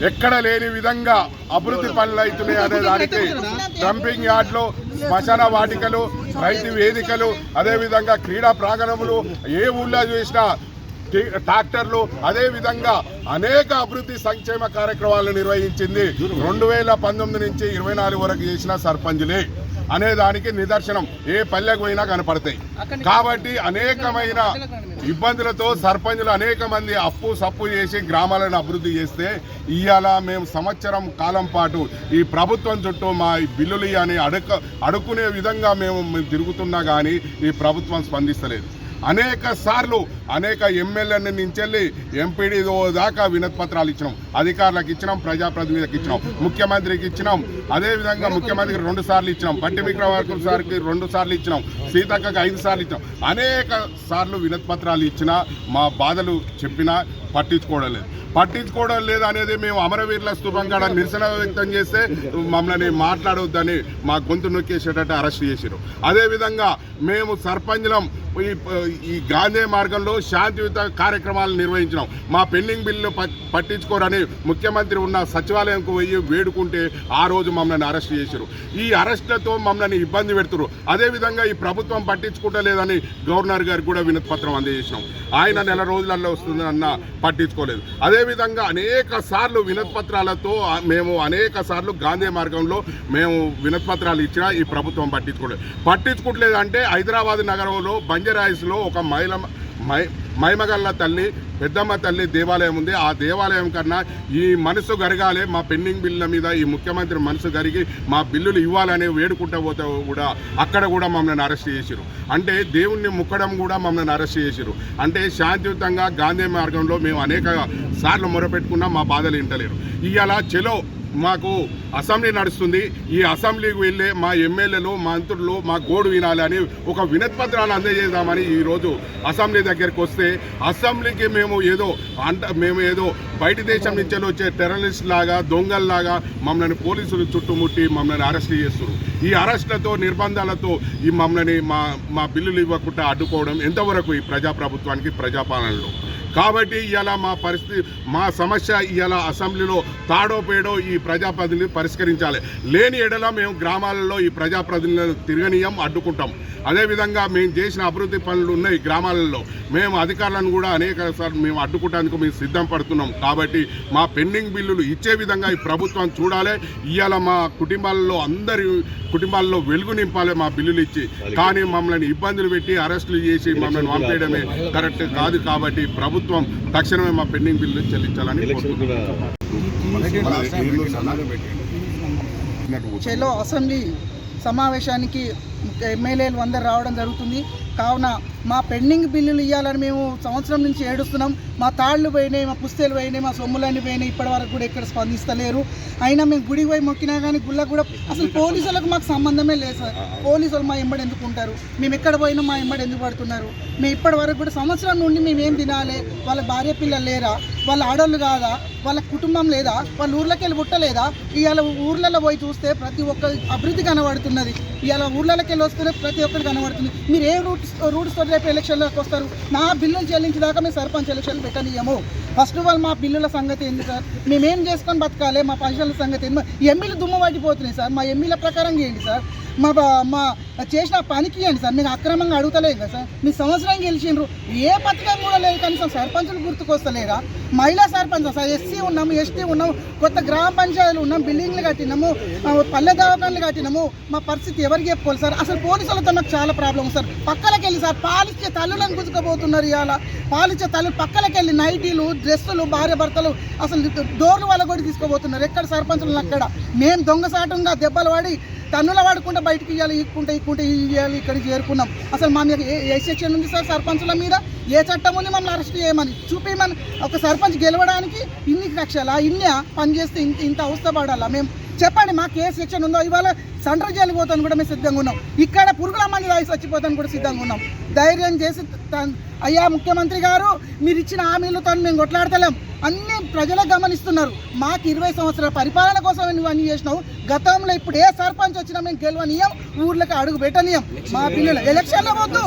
ఎక్కడ లేని విధంగా అభివృద్ధి పనులు అవుతున్నాయి అనే దానికి డంపింగ్ యార్డ్లు, శ్మశాన వాటికలు, రైతు వేదికలు, అదేవిధంగా క్రీడా ప్రాంగణములు, ఏ ఊళ్ళో చూసినా ట్రాక్టర్లు, అదేవిధంగా అనేక అభివృద్ధి సంక్షేమ కార్యక్రమాలను నిర్వహించింది 2019 నుంచి 24 వరకు చేసిన సర్పంచులే. అనేదానికి నిదర్శనం ఏ పల్లెకు పోయినా కనపడతాయి. కాబట్టి అనేకమైన ఇబ్బందులతో సర్పంచులు అనేక మంది అప్పు సప్పు చేసి గ్రామాలను అభివృద్ధి చేస్తే ఇవాళ మేము సంవత్సరం కాలం పాటు ఈ ప్రభుత్వం చుట్టూ మా బిల్లులు అని అడుక్కునే విధంగా మేము తిరుగుతున్నా కానీ ఈ ప్రభుత్వం స్పందిస్తలేదు. అనేక సార్లు అనేక ఎమ్మెల్యేల నుంచి వెళ్ళి ఎంపీడీ దాకా వినతి పత్రాలు ఇచ్చినాం, అధికారులకు ఇచ్చినాం, ప్రజాప్రతినిధులకు ఇచ్చినాం, ముఖ్యమంత్రికి ఇచ్చినాం. అదేవిధంగా ముఖ్యమంత్రికి 2 సార్లు ఇచ్చినాం, పట్టి విక్రమార్క సార్కి 2 సార్లు ఇచ్చినాం, సీతక్కకి 5 సార్లు ఇచ్చినాం. అనేక సార్లు వినతి పత్రాలు ఇచ్చినా మా బాధలు చెప్పినా పట్టించుకోవడం లేదు అనేది మేము అమరవీరుల స్థూపం కాడ నిరసన వ్యక్తం చేస్తే మమ్మల్ని మాట్లాడొద్దని మా గొంతు నొక్కేసేటట్టు అరెస్ట్ చేశారు. అదేవిధంగా మేము సర్పంచులం ఈ గాంధీ మార్గంలో శాంతియుత కార్యక్రమాలు నిర్వహించినాం. మా పెండింగ్ బిల్లు పట్టించుకోరని ముఖ్యమంత్రి ఉన్న సచివాలయంకు పోయి వేడుకుంటే ఆ రోజు మమ్మల్ని అరెస్ట్ చేశారు. ఈ అరెస్టులతో మమ్మల్ని ఇబ్బంది పెడుతున్నారు. అదేవిధంగా ఈ ప్రభుత్వం పట్టించుకుంటలేదని గవర్నర్ గారికి కూడా వినతి పత్రం అందజేసినాం. ఆయన నెల రోజులలో వస్తుందన్న పట్టించుకోలేదు. అదేవిధంగా అనేక సార్లు వినతి పత్రాలతో మేము అనేక సార్లు గాంధీ మార్గంలో మేము వినతి పత్రాలు ఇచ్చినా ఈ ప్రభుత్వం పట్టించుకోవట్లేదు. అంటే హైదరాబాద్ నగరంలో బంజరాయిస్లో ఒక మైమగల్ల తల్లి పెద్దమ్మ తల్లి దేవాలయం ఉంది. ఆ దేవాలయం కన్నా ఈ మనసు గరగాలి, మా పెండింగ్ బిల్లుల మీద ఈ ముఖ్యమంత్రి మనసు గరిగి మా బిల్లులు ఇవ్వాలని వేడుకుంటూ పోతే కూడా అక్కడ కూడా మమ్మల్ని అరెస్ట్ చేసిరు. అంటే దేవుణ్ణి ముక్కడం కూడా మమ్మల్ని అరెస్ట్ చేసిరు. అంటే శాంతియుతంగా గాంధీ మార్గంలో మేము అనేక సార్లు మొరపెట్టుకున్నా మా బాధలు వింటలేరు. ఇవాళ చెలో మాకు అసెంబ్లీ నడుస్తుంది, ఈ అసెంబ్లీకి వెళ్ళే మా ఎమ్మెల్యేలు మంత్రులు మా గోడు వినాలని ఒక వినతి పత్రాలు అందజేద్దామని ఈరోజు అసెంబ్లీ దగ్గరికి వస్తే అసెంబ్లీకి మేము ఏదో బయట దేశం నుంచి వచ్చే టెర్రరిస్ట్ లాగా దొంగల్లాగా మమ్మల్ని పోలీసులు చుట్టుముట్టి మమ్మల్ని అరెస్ట్ చేస్తున్నారు. ఈ అరెస్టులతో నిర్బంధాలతో ఈ మమ్మల్ని మా బిల్లులు ఇవ్వకుండా అడ్డుకోవడం ఎంతవరకు ఈ ప్రజాప్రభుత్వానికి ప్రజాపాలనలో. కాబట్టి ఇవాళ మా పరిస్థితి మా సమస్య ఇవాళ అసెంబ్లీలో తాడో పేడో ఈ ప్రజాప్రతినిధులు పరిష్కరించాలి. లేని ఎడల మేము గ్రామాలలో ఈ ప్రజాప్రతినిధులను తిరగనీయం, అడ్డుకుంటాం. అదేవిధంగా మేము చేసిన అభివృద్ధి పనులు ఉన్నాయి గ్రామాలలో, మేము అధికారులను కూడా అనేక సార్లు మేము అడ్డుకోవడానికి మేము సిద్ధం పడుతున్నాం. కాబట్టి మా పెండింగ్ బిల్లులు ఇచ్చే విధంగా ఈ ప్రభుత్వం చూడాలి. ఇవాళ మా కుటుంబాలలో అందరి కుటుంబాల్లో వెలుగు నింపాలి మా బిల్లులు ఇచ్చి. కానీ మమ్మల్ని ఇబ్బందులు పెట్టి అరెస్టులు చేసి మమ్మల్ని పంపేయడమే కరెక్ట్ కాదు. కాబట్టి ప్రభుత్వం తక్షణమే మా పెండింగ్ బిల్లు చెల్లించాలని చెలో అసెంబ్లీ సమావేశానికి ఎమ్మెల్యేలు అందరు రావడం జరుగుతుంది. కావున మా పెండింగ్ బిల్లులు ఇవ్వాలని మేము సంవత్సరం నుంచి ఏడుస్తున్నాం. మా తాళ్ళు పోయినాయి, మా పుస్తేలు పోయినాయి, మా సొమ్ములన్నీ పోయినాయి. ఇప్పటి వరకు కూడా ఎక్కడ స్పందిస్తలేరు. అయినా మేము గుడికి పోయి మొక్కినా కానీ గుళ్ళకు కూడా అసలు పోలీసులకు మాకు సంబంధమే లేదు సార్. పోలీసులు మా ఎంబడి ఎందుకు ఉంటారు? మేము ఎక్కడ పోయినా మా ఎంబడి ఎందుకు పడుతున్నారు? మేము ఇప్పటి వరకు కూడా సంవత్సరం నుండి మేము ఏం తినాలి? వాళ్ళ భార్య పిల్లలు లేరా? వాళ్ళ ఆడోళ్ళు కాదా? వాళ్ళ కుటుంబం లేదా? వాళ్ళ ఊర్లోకి వెళ్ళి పుట్టలేదా? ఇవాళ ఊర్లలో పోయి చూస్తే ప్రతి ఒక్క అభివృద్ధి కనబడుతున్నది. ఇవాళ ఊర్లలోకి వెళ్ళి వస్తూనే ప్రతి ఒక్కరు కనబడుతుంది. మీరు ఏ రూట్స్ తోటి రేపు ఎలక్షన్లోకి వస్తారు? నా బిల్లులు చెల్లించేదాకా మేము సర్పంచ్ ఎలక్షన్లు పెట్టనియము. ఫస్ట్ ఆఫ్ ఆల్ మా బిల్లుల సంగతి ఏంది సార్? మేమేం చేసుకొని బతకాలి? మా పైసల సంగతి ఏంది? ఎంపీలు దుమ్ము పట్టిపోతున్నాయి సార్. మా ఎంపీల ప్రకారం చేయండి సార్. మా చేసిన పనికి ఇవ్వండి సార్. మీకు అక్రమంగా అడుగుతలేదు కదా సార్. మీ సంవత్సరం గెలిచిండ్రు, ఏ పథకం కూడా లేదు. కనీసం సర్పంచులు గుర్తుకొస్తలేరా? మహిళా సర్పంచ్ సార్, ఎస్సీ ఉన్నాము, ఎస్టీ ఉన్నాము, కొత్త గ్రామ పంచాయతీలు ఉన్నాం, బిల్డింగ్లు కట్టినాము, పల్లె దవాఖాన్లు కట్టినాము. మా పరిస్థితి ఎవరికి చెప్పుకోవాలి సార్? అసలు పోలీసులతో నాకు చాలా ప్రాబ్లం సార్. పక్కలకి వెళ్ళి సార్ పాలిచ్చే తల్లులను గుంజుకోబోతున్నారు. ఇవాళ పాలిచ్చే తల్లు పక్కలకి వెళ్ళి నైటీలు, డ్రెస్సులు, భార్య భర్తలు అసలు డోర్లు వాళ్ళ కూడా తీసుకోబోతున్నారు. ఎక్కడ సర్పంచులు అక్కడ. మేము దొంగసాటంగా దెబ్బలు పడి తన్నుల వాడుకుంటే బయటికి ఇవ్వాలి, ఇక్కుంటే ఇవ్వాలి, ఇక్కడికి చేరుకున్నాం. అసలు మా మీద ఏ సెక్షన్ ఉంది సార్? సర్పంచుల మీద ఏ చట్టం ఉంది మమ్మల్ని అరెస్ట్ చేయమని? చూపించమని. ఒక సర్పంచ్ గెలవడానికి ఇన్ని కక్షలా, ఇన్ని పనిచేస్తే ఇంత అవస్థ పడాలా? మేము చెప్పండి, మాకు ఏ సెక్షన్ ఉందో. ఇవాళ సెంట్రల్ జైలుకి పోతాను కూడా మేము సిద్ధంగా ఉన్నాం. ఇక్కడ పురుగుల మంది రాయి చచ్చిపోతాను కూడా సిద్ధంగా ఉన్నాం. ధైర్యం చేసి అయ్యా ముఖ్యమంత్రి గారు, మీరు ఇచ్చిన హామీలతో మేము కొట్లాడతలేం. అన్ని ప్రజలే గమనిస్తున్నారు. మాకు 20 సంవత్సరాల పరిపాలన కోసం నువ్వు అన్ని చేసినావు. గతంలో ఇప్పుడు ఏ సర్పంచ్ వచ్చినా మేము గెలవనీయం, ఊర్లకు అడుగు పెట్టనీయం. మా బిల్లులు ఎలక్షన్లో వద్దు,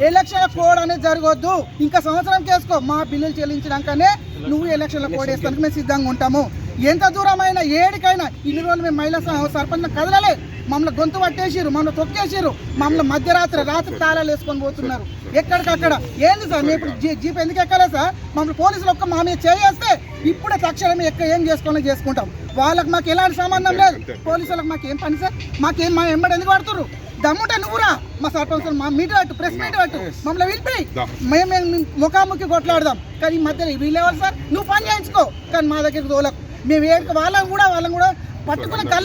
ఎలక్షన్ల కోడ్ అనేది జరగవద్దు. ఇంకా సంవత్సరం చేసుకో. మా బిల్లులు చెల్లించినాకనే నువ్వు ఎలక్షన్ల కోడ్ వేస్తానికి మేము సిద్ధంగా ఉంటాము. ఎంత దూరమైనా ఏడికైనా. ఇన్ని రోజులు మేము మహిళా సర్పంచ్ కదలలే. మమ్మల్ని గొంతు పట్టేసిరు, మమ్మల్ని తొక్కేసిరు, మమ్మల్ని మధ్యరాత్రి తాళాలు వేసుకొని పోతున్నారు ఎక్కడికక్కడ. ఏంది సార్? మేము ఇప్పుడు జీప్ ఎందుకు ఎక్కలే సార్? మమ్మల్ని పోలీసులు ఒక్క మా మీద చేస్తే ఇప్పుడే తక్షణమే ఏం చేసుకుంటాం. వాళ్ళకి మాకు ఎలాంటి సంబంధం లేదు. పోలీసులకు మాకేం పని సార్? మాకేం మా ఎంబడి ఎందుకు పడుతున్నారు? దమ్ముంటే నువ్వురా మా సర్పంచ్ మా మీట్ పెట్టు, ప్రెస్ మీట్ పెట్టు, మమ్మల్ని పిలిపి మేము ముఖాముఖి కొట్లాడదాం. కానీ ఈ మధ్యలో వీళ్ళేవాళ్ళు సార్? నువ్వు పని చేయించుకో, కానీ మా దగ్గరికి తోలకు. మేము వాళ్ళని కూడా పట్టుకుని కళ్ళ